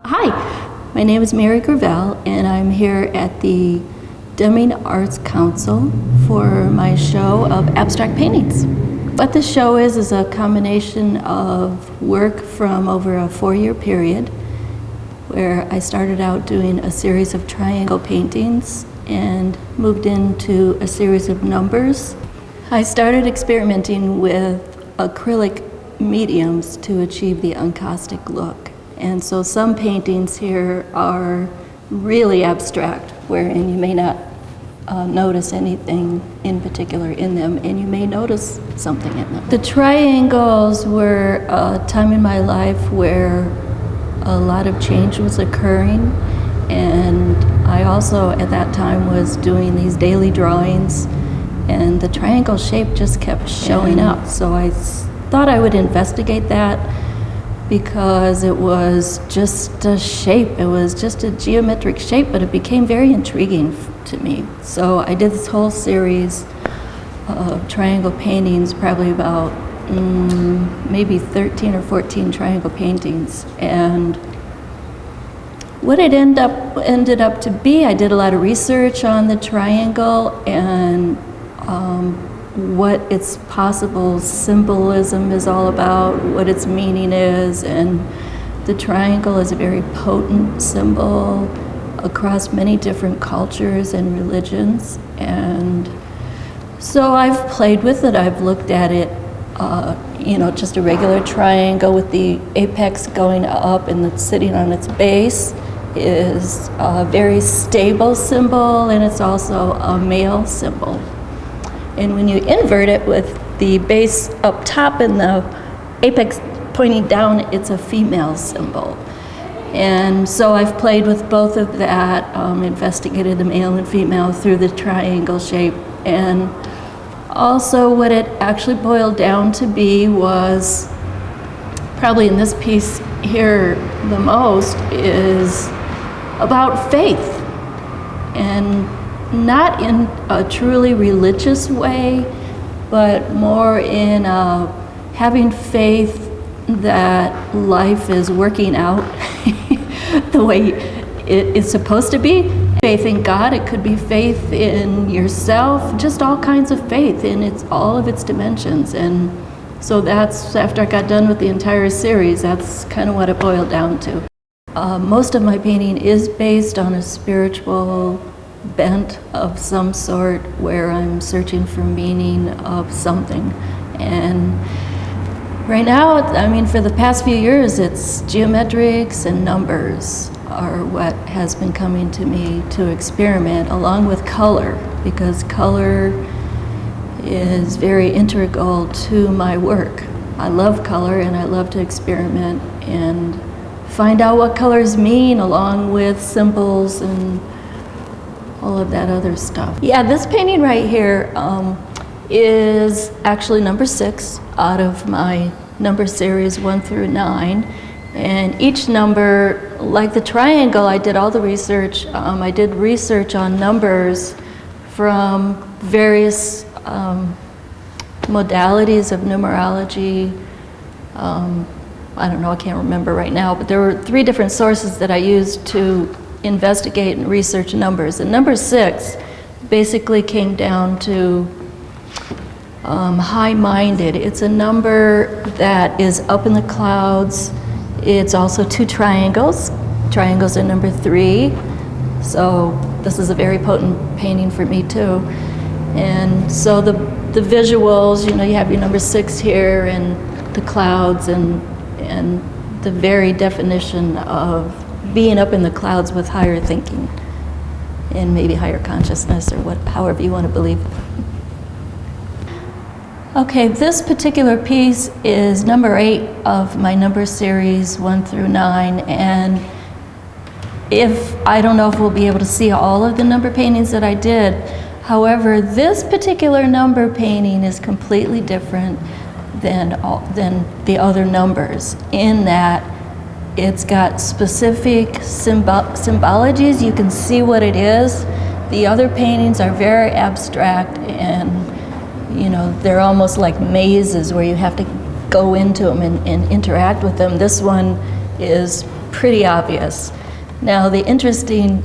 Hi, my name is Mary Gravelle, and I'm here at the Deming Arts Council for my show of abstract paintings. What this show is a combination of work from over a 4-year period, where I started out doing a series of triangle paintings and moved into a series of numbers. I started experimenting with acrylic mediums to achieve the encaustic look. And so some paintings here are really abstract, wherein you may not notice anything in particular in them, and you may notice something in them. The triangles were a time in my life where a lot of change was occurring, and I also at that time was doing these daily drawings, and the triangle shape just kept showing up. So I thought I would investigate that, because it was just a shape. It was just a geometric shape, but it became very intriguing to me. So I did this whole series of triangle paintings, probably about maybe 13 or 14 triangle paintings. And what it ended up to be, I did a lot of research on the triangle and what its possible symbolism is all about, what its meaning is, and the triangle is a very potent symbol across many different cultures and religions. And so I've played with it. I've looked at it, just a regular triangle with the apex going up and it's sitting on its base is a very stable symbol, and it's also a male symbol. And when you invert it with the base up top and the apex pointing down, it's a female symbol. And so I've played with both of that, investigated the male and female through the triangle shape. And also what it actually boiled down to be was, probably in this piece here the most, is about faith. And not in a truly religious way, but more in having faith that life is working out the way it is supposed to be. Faith in God, it could be faith in yourself, just all kinds of faith in all of its dimensions. And so that's, after I got done with the entire series, that's kind of what it boiled down to. Most of my painting is based on a spiritual bent of some sort, where I'm searching for meaning of something. And right now, for the past few years, it's geometrics and numbers are what has been coming to me to experiment, along with color, because color is very integral to my work. I love color, and I love to experiment and find out what colors mean, along with symbols and all of that other stuff. Yeah, this painting right here is actually number 6 out of my number series 1 through 9. And each number, like the triangle, I did all the research. I did research on numbers from various modalities of numerology. I don't know, I can't remember right now, but there were 3 different sources that I used to investigate and research numbers. And number 6 basically came down to high-minded. It's a number that is up in the clouds. It's also 2 triangles. Triangles are number 3. So this is a very potent painting for me too. And so the visuals, you have your number 6 here, and the clouds, and the very definition of being up in the clouds with higher thinking and maybe higher consciousness, or however you want to believe. Okay, this particular piece is number 8 of my number series 1 through 9, and I don't know if we'll be able to see all of the number paintings that I did. However, this particular number painting is completely different than the other numbers, in that it's got specific symbologies. You can see what it is. The other paintings are very abstract, and they're almost like mazes where you have to go into them and interact with them. This one is pretty obvious. Now, the interesting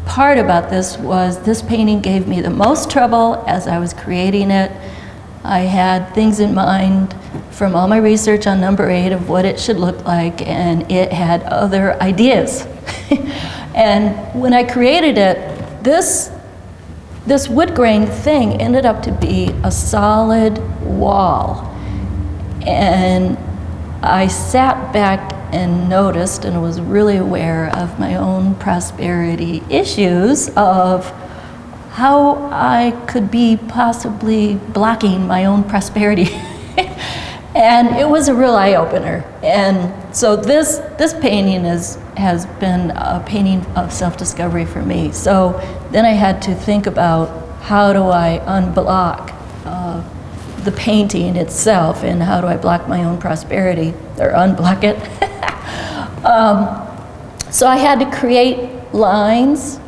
part about this was this painting gave me the most trouble as I was creating it. I had things in mind from all my research on number 8 of what it should look like, and it had other ideas. And when I created it, this wood grain thing ended up to be a solid wall. And I sat back and noticed and was really aware of my own prosperity issues of how I could be possibly blocking my own prosperity. And it was a real eye-opener. And so this painting has been a painting of self-discovery for me. So then I had to think about how do I unblock the painting itself, and how do I block my own prosperity, or unblock it. So I had to create lines,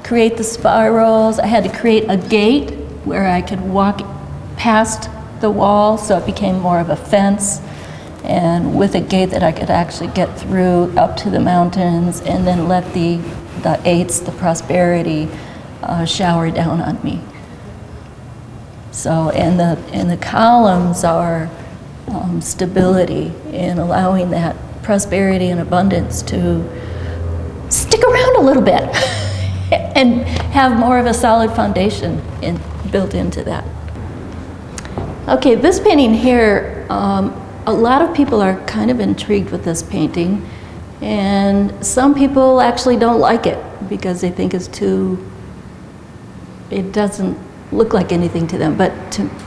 create the spirals. I had to create a gate where I could walk past the wall, so it became more of a fence, and with a gate that I could actually get through up to the mountains, and then let the eights, the prosperity, shower down on me. So, and the columns are stability, and allowing that prosperity and abundance to stick around a little bit and have more of a solid foundation built into that. Okay, this painting here, a lot of people are kind of intrigued with this painting, and some people actually don't like it because they think it doesn't look like anything to them. But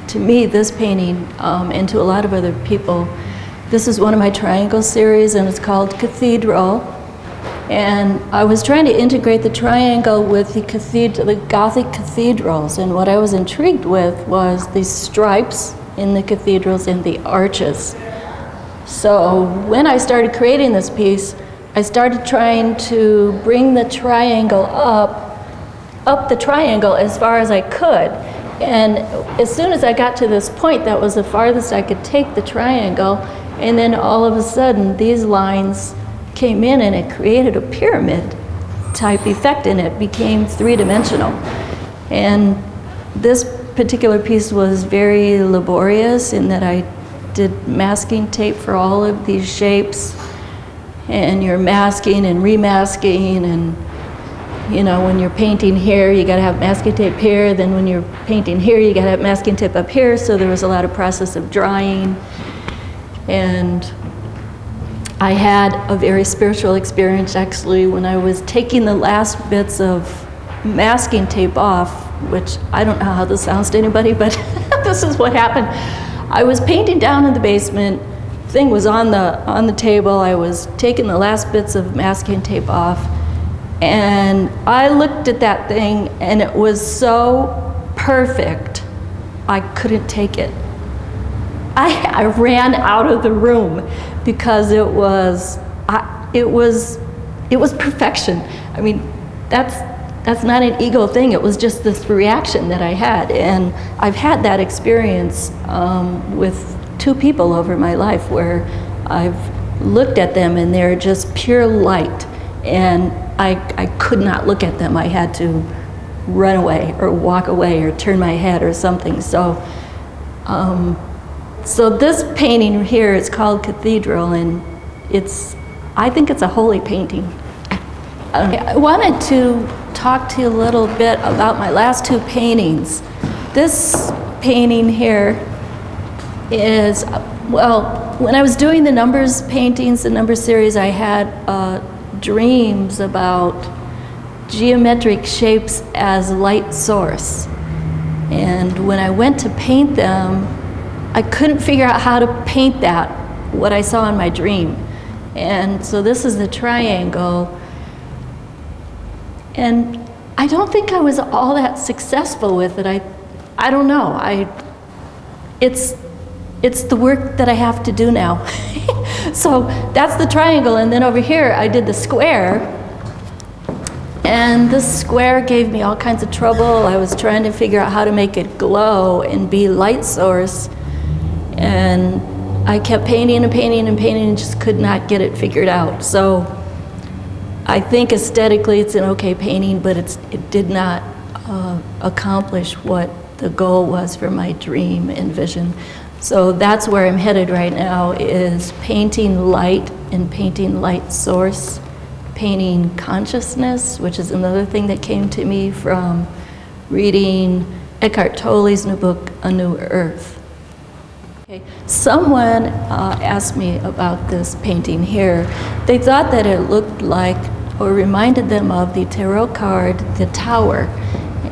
to me, this painting, and to a lot of other people, this is one of my triangle series, and it's called Cathedral. And I was trying to integrate the triangle with the Gothic cathedrals, and what I was intrigued with was these stripes in the cathedrals and the arches. So when I started creating this piece, I started trying to bring the triangle up the triangle as far as I could. And as soon as I got to this point, that was the farthest I could take the triangle, and then all of a sudden these lines came in and it created a pyramid type effect, and it became three-dimensional. And this particular piece was very laborious in that I did masking tape for all of these shapes, and you're masking and remasking, and you know, when you're painting here, you gotta have masking tape here, then when you're painting here, you gotta have masking tape up here, so there was a lot of process of drying. And I had a very spiritual experience actually when I was taking the last bits of masking tape off, which I don't know how this sounds to anybody, but this is what happened. I was painting down in the basement, thing was on the table, I was taking the last bits of masking tape off, and I looked at that thing and it was so perfect, I couldn't take it. I ran out of the room because it was perfection. I mean, that's not an ego thing. It was just this reaction that I had, and I've had that experience with 2 people over my life where I've looked at them and they're just pure light, and I could not look at them. I had to run away or walk away or turn my head or something. So this painting here is called Cathedral, and I think it's a holy painting. I wanted to talk to you a little bit about my last 2 paintings. This painting here is, well, when I was doing the numbers paintings, the number series, I had dreams about geometric shapes as light source. And when I went to paint them, I couldn't figure out how to paint that, what I saw in my dream. And so this is the triangle. And I don't think I was all that successful with it. I don't know. It's the work that I have to do now. So that's the triangle, and then over here I did the square. And this square gave me all kinds of trouble. I was trying to figure out how to make it glow and be light source. And I kept painting and painting and painting and just could not get it figured out. So I think aesthetically it's an okay painting, but it did not accomplish what the goal was for my dream and vision. So that's where I'm headed right now, is painting light and painting light source, painting consciousness, which is another thing that came to me from reading Eckhart Tolle's new book, A New Earth. Okay. Someone asked me about this painting here. They thought that it looked like, or reminded them of, the tarot card, the Tower.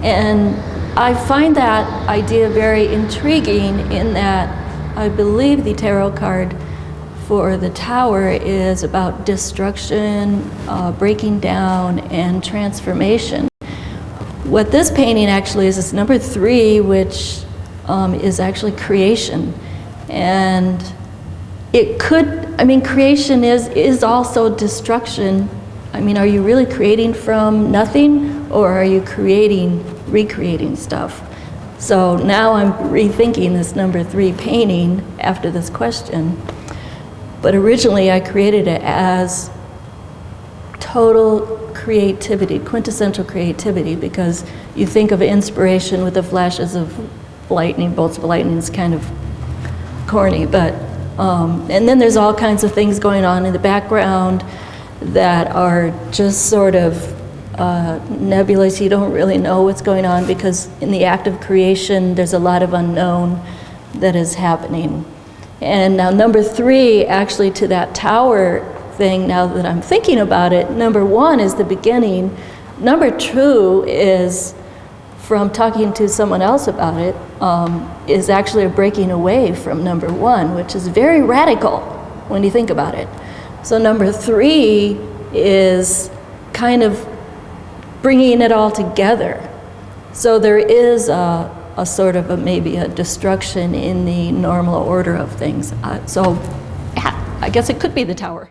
And I find that idea very intriguing in that I believe the tarot card for the Tower is about destruction, breaking down, and transformation. What this painting actually is number 3, which is actually creation. And it could, I mean, creation is also destruction. I mean, are you really creating from nothing, or are you recreating stuff? So now I'm rethinking this number 3 painting after this question. But originally I created it as total creativity, quintessential creativity, because you think of inspiration with the flashes of lightning, bolts of lightning is kind of corny, but, and then there's all kinds of things going on in the background that are just sort of nebulous. You don't really know what's going on, because in the act of creation there's a lot of unknown that is happening. And now number 3, actually, to that tower thing, now that I'm thinking about it, number 1 is the beginning. Number 2 is, from talking to someone else about it, is actually a breaking away from number 1, which is very radical when you think about it. So number 3 is kind of bringing it all together. So there is a sort of maybe a destruction in the normal order of things. So yeah, I guess it could be the Tower.